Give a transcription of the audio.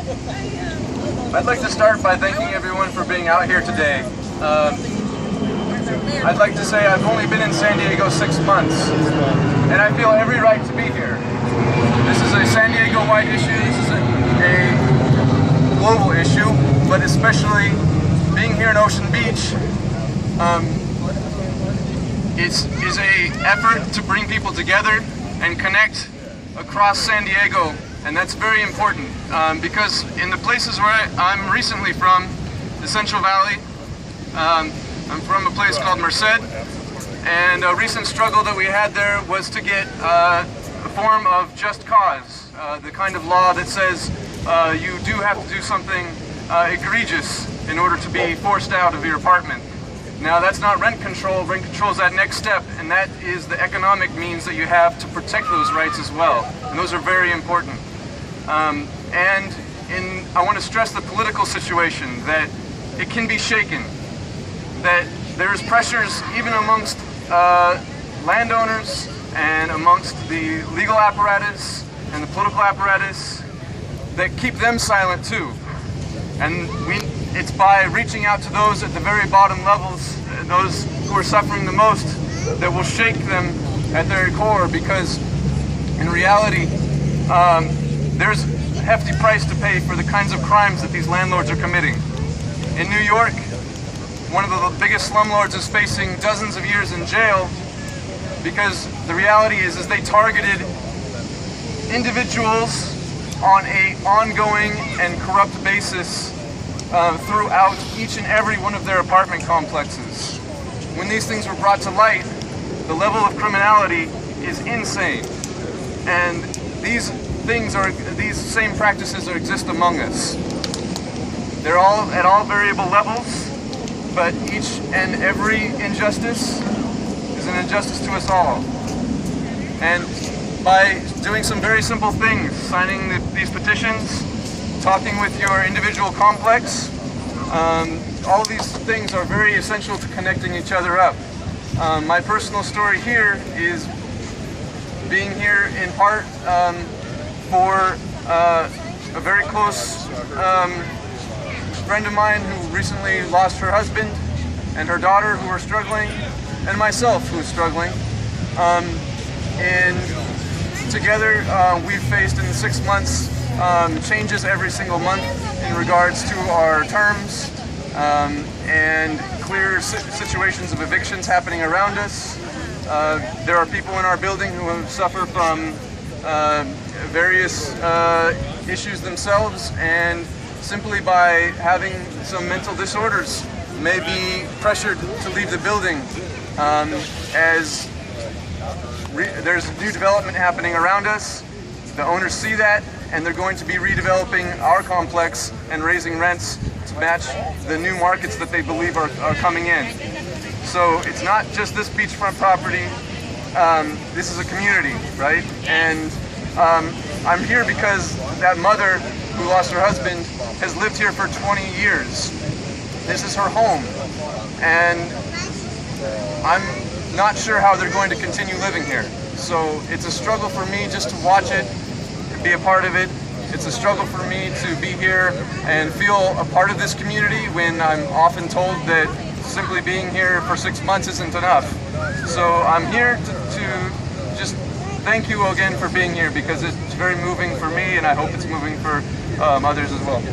I'd like to start by thanking everyone for being out here today. I'd like to say I've only been in San Diego 6 months, and I feel every right to be here. This is a San Diego-wide issue, this is a global issue, but especially being here in Ocean Beach is an effort to bring people together and connect across San Diego, and that's very important because in the places where I'm recently from, the Central Valley, I'm from a place called Merced, and a recent struggle that we had there was to get a form of just cause, the kind of law that says you do have to do something egregious in order to be forced out of your apartment. Now that's not rent control. Rent control is that next step, and that is the economic means that you have to protect those rights as well, and those are very important. I want to stress the political situation, that it can be shaken, that there's pressures even amongst landowners and amongst the legal apparatus and the political apparatus that keep them silent too. And it's by reaching out to those at the very bottom levels, those who are suffering the most, that will shake them at their core, because in reality, there's a hefty price to pay for the kinds of crimes that these landlords are committing. In New York, one of the biggest slumlords is facing dozens of years in jail because the reality is they targeted individuals on an ongoing and corrupt basis throughout each and every one of their apartment complexes. When these things were brought to light, the level of criminality is insane. And these same practices exist among us. They're all at all variable levels, but each and every injustice is an injustice to us all. And by doing some very simple things, signing these petitions, talking with your individual complex, all of these things are very essential to connecting each other up. My personal story here is being here in part for a very close friend of mine who recently lost her husband and her daughter who are struggling, and myself who's struggling. And together we've faced in 6 months changes every single month in regards to our terms and clear situations of evictions happening around us. There are people in our building who have suffered from various issues themselves, and simply by having some mental disorders may be pressured to leave the building as there's new development happening around us. The owners see that, and they're going to be redeveloping our complex and raising rents to match the new markets that they believe are coming in. So it's not just this beachfront property, this is a community, right? And I'm here because that mother who lost her husband has lived here for 20 years. This is her home, and I'm not sure how they're going to continue living here. So it's a struggle for me just to watch it, to be a part of it. It's a struggle for me to be here and feel a part of this community when I'm often told that simply being here for 6 months isn't enough. So I'm here to just thank you again for being here, because it's very moving for me, and I hope it's moving for others as well.